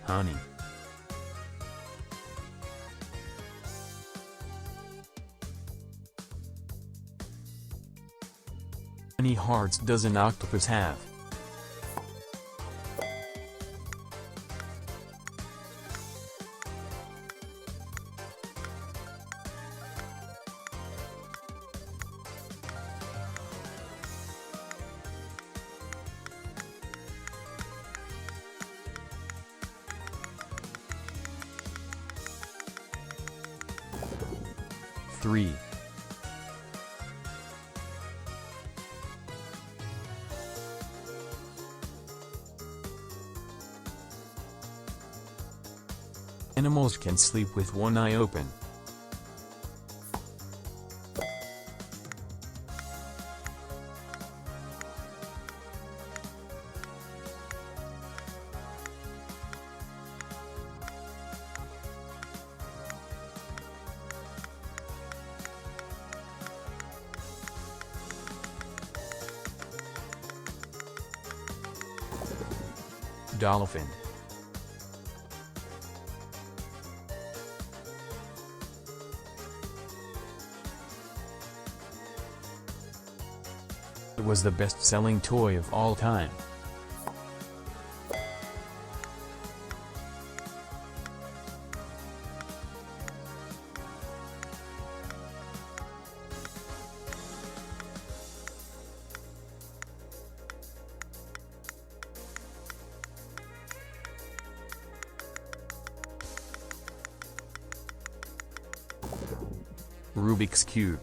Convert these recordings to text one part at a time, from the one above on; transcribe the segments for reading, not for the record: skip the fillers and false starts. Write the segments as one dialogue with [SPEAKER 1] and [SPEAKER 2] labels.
[SPEAKER 1] Honey. How many hearts does an octopus have? Three. Animals can sleep with one eye open. Dolphin. It was the best-selling toy of all time. Rubik's Cube.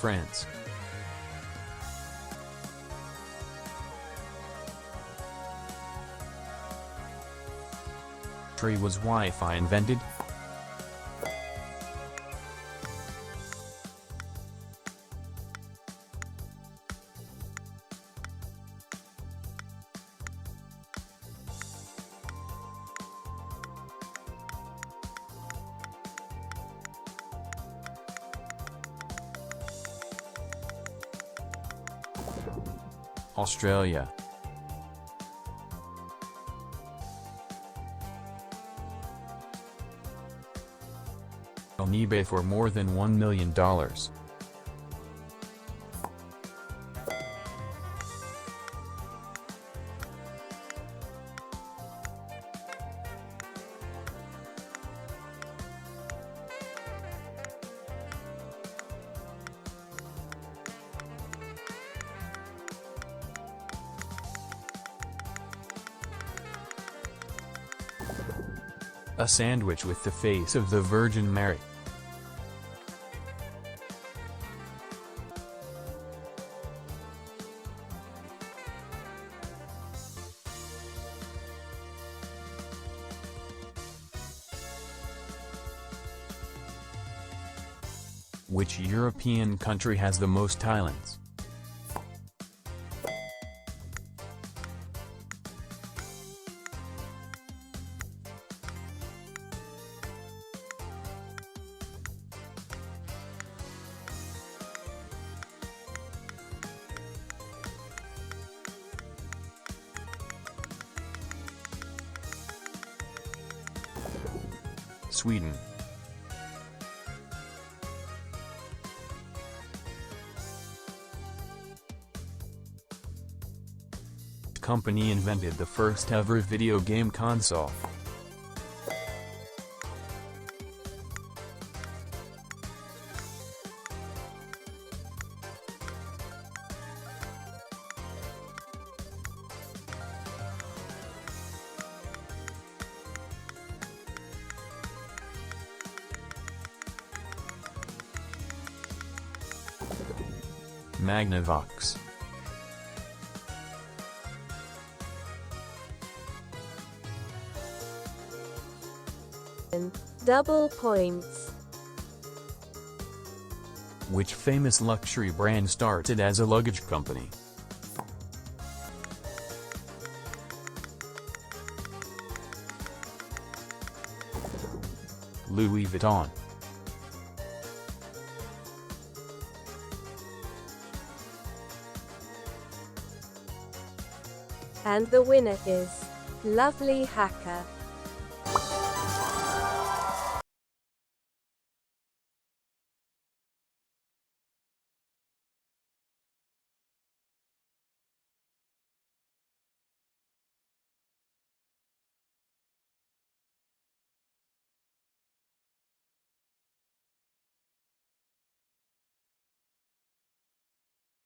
[SPEAKER 1] France. Was Wi-Fi invented? Australia. On eBay for more than $1 million. A sandwich with the face of the Virgin Mary. Which European country has the most islands? Sweden. Company invented the first ever video game console. Magnavox.
[SPEAKER 2] Double points.
[SPEAKER 1] Which famous luxury brand started as a luggage company? Louis Vuitton.
[SPEAKER 2] And the winner is Lovely Hacker.